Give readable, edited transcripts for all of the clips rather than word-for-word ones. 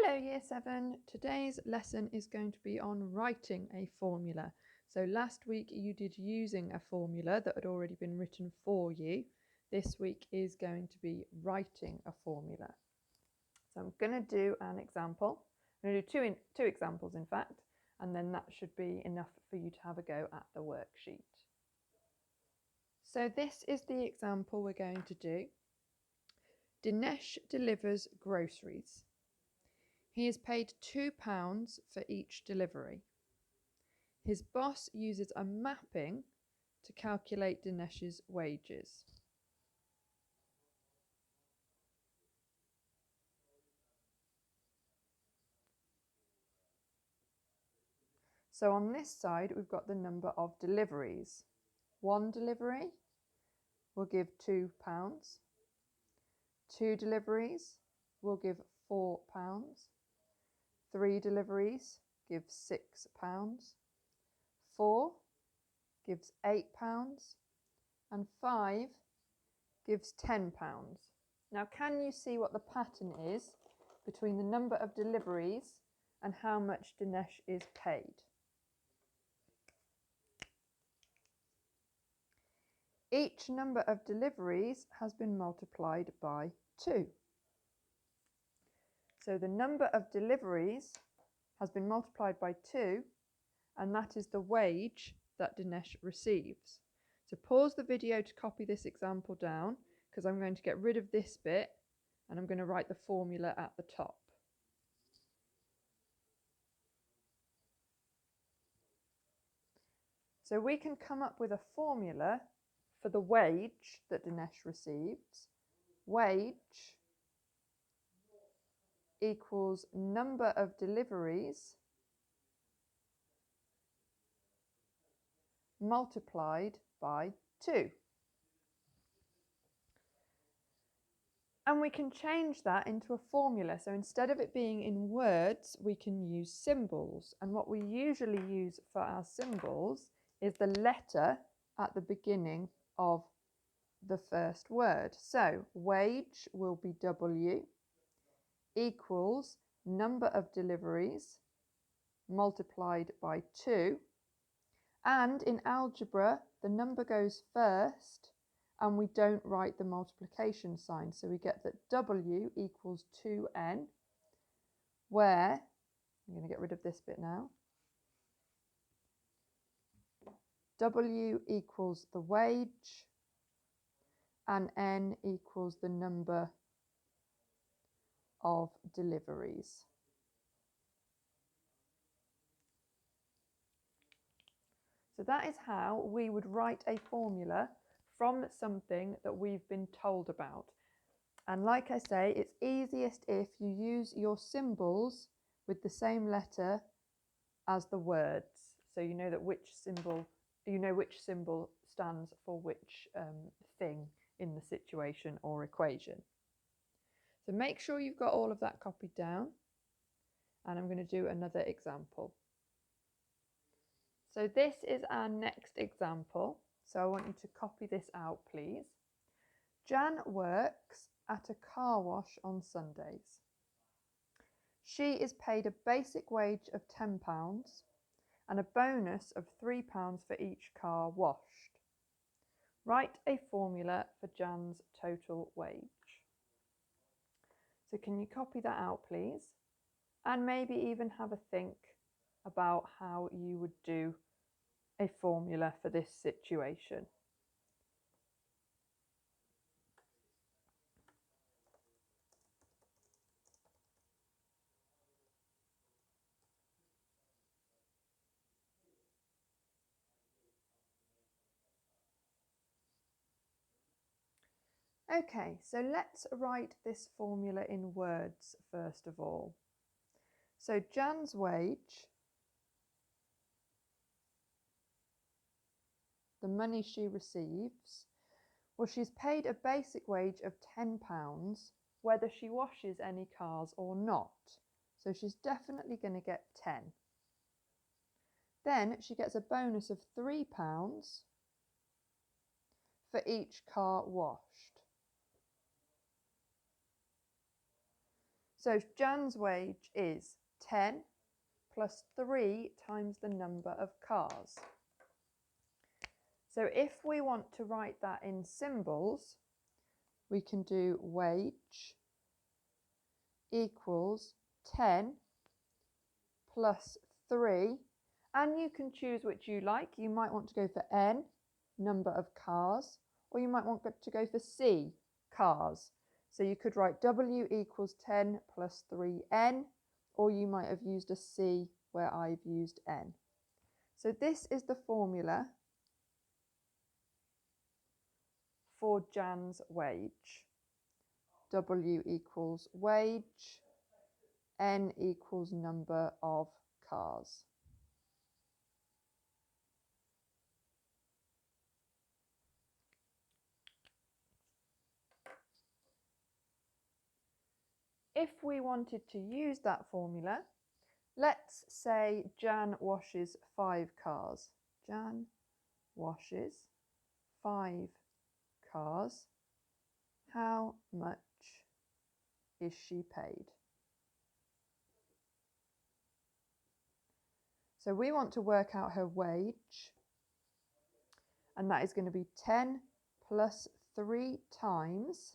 Hello Year 7, today's lesson is going to be on writing a formula. So last week you did using a formula that had already been written for you. This week is going to be writing a formula. So I'm going to do an example. I'm going to do two examples in fact, and then that should be enough for you to have a go at the worksheet. So this is the example we're going to do. Dinesh delivers groceries. He is paid £2 for each delivery. His boss uses a mapping to calculate Dinesh's wages. So on this side, we've got the number of deliveries. One delivery will give £2. Two deliveries will give £4. Three deliveries give £6. Four gives £8. And 5 gives £10. Now, can you see what the pattern is between the number of deliveries and how much Dinesh is paid? Each number of deliveries has been multiplied by 2. So the number of deliveries has been multiplied by 2, and that is the wage that Dinesh receives. So pause the video to copy this example down, because I'm going to get rid of this bit and I'm going to write the formula at the top. So we can come up with a formula for the wage that Dinesh receives. Wage equals number of deliveries multiplied by 2. And we can change that into a formula. So instead of it being in words, we can use symbols. And what we usually use for our symbols is the letter at the beginning of the first word. So wage will be W equals number of deliveries multiplied by 2. And in algebra, the number goes first and we don't write the multiplication sign. So we get that W equals 2n, where, I'm going to get rid of this bit now, W equals the wage and n equals the number of deliveries. So that is how we would write a formula from something that we've been told about. And like I say, it's easiest if you use your symbols with the same letter as the words. So you know that which symbol stands for which thing in the situation or equation. So make sure you've got all of that copied down. And I'm going to do another example. So this is our next example. So I want you to copy this out, please. Jan works at a car wash on Sundays. She is paid a basic wage of £10 and a bonus of £3 for each car washed. Write a formula for Jan's total wage. So can you copy that out, please? And maybe even have a think about how you would do a formula for this situation. Okay, so let's write this formula in words first of all. So Jan's wage, the money she receives, well, she's paid a basic wage of £10 whether she washes any cars or not. So she's definitely going to get 10. Then she gets a bonus of £3 for each car washed. So Jan's wage is 10 plus 3 times the number of cars. So if we want to write that in symbols, we can do wage equals 10 plus 3, and you can choose which you like. You might want to go for N, number of cars, or you might want to go for C, cars. So you could write W equals 10 plus 3N, or you might have used a C where I've used N. So this is the formula for Jan's wage. W equals wage, N equals number of cars. If we wanted to use that formula, let's say Jan washes 5 cars. Jan washes 5 cars. How much is she paid? So we want to work out her wage, and that is going to be 10 plus 3 times.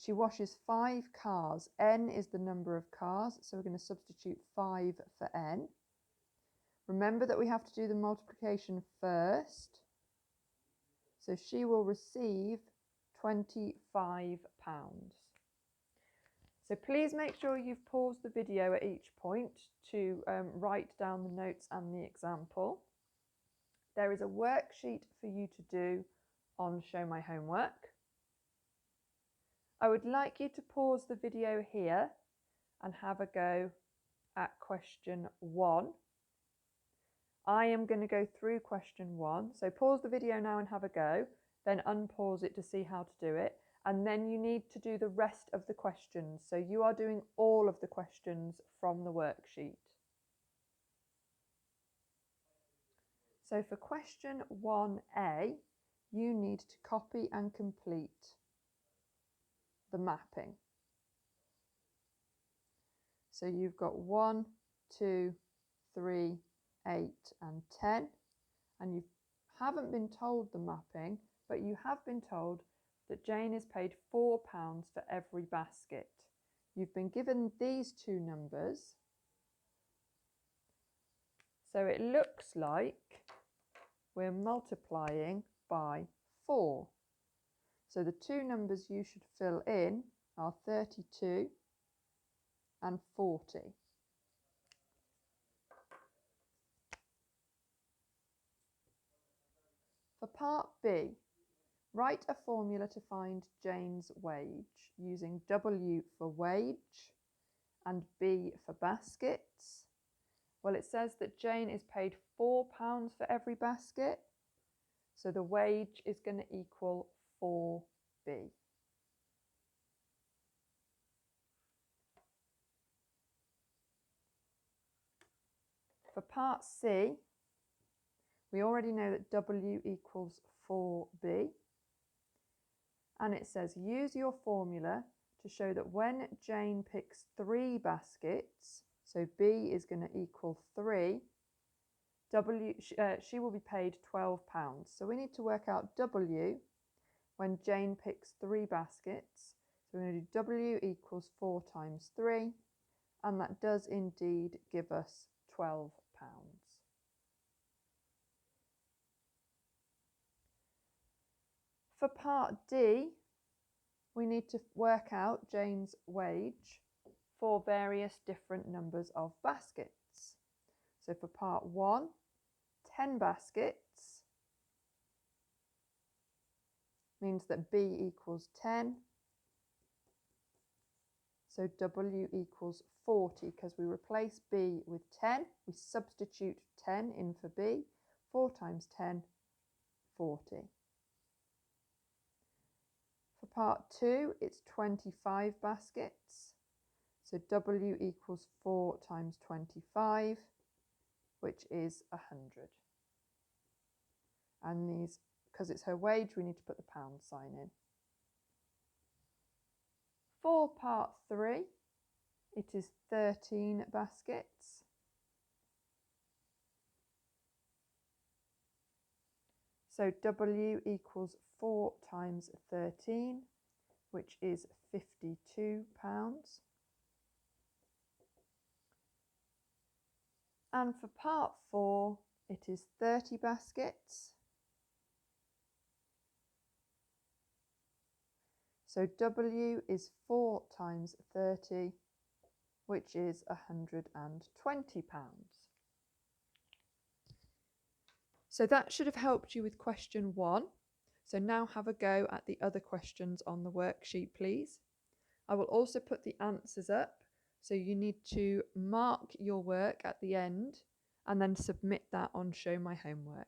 She washes 5 cars. N is the number of cars, so we're going to substitute 5 for N. Remember that we have to do the multiplication first. So she will receive £25. So please make sure you've paused the video at each point to write down the notes and the example. There is a worksheet for you to do on Show My Homework. I would like you to pause the video here and have a go at question 1. I am going to go through question 1. So pause the video now and have a go, then unpause it to see how to do it. And then you need to do the rest of the questions. So you are doing all of the questions from the worksheet. So for question 1A, you need to copy and complete the mapping. So you've got 1, 2, 3, 8 and 10, and you haven't been told the mapping, but you have been told that Jane is paid £4 for every basket. You've been given these two numbers, so it looks like we're multiplying by 4. So the two numbers you should fill in are 32 and 40. For part B, write a formula to find Jane's wage using W for wage and B for baskets. Well, it says that Jane is paid £4 for every basket, so the wage is going to equal 4B. For part C, we already know that W equals 4B, and it says use your formula to show that when Jane picks 3 baskets, so B is going to equal 3, she will be paid £12. So we need to work out W when Jane picks 3 baskets. So we're going to do W equals 4 times 3, and that does indeed give us £12. For part D, we need to work out Jane's wage for various different numbers of baskets. So for part 1, 10 baskets means that B equals 10. So W equals 40 because we replace B with 10. We substitute 10 in for B. 4 times 10, 40. For part 2, it's 25 baskets. So W equals 4 times 25, which is 100. And these, because it's her wage, we need to put the pound sign in. For part 3, it is 13 baskets. So W equals 4 times 13, which is £52. And for part 4, it is 30 baskets. So W is 4 times 30, which is £120. So that should have helped you with question 1. So now have a go at the other questions on the worksheet, please. I will also put the answers up, so you need to mark your work at the end and then submit that on Show My Homework.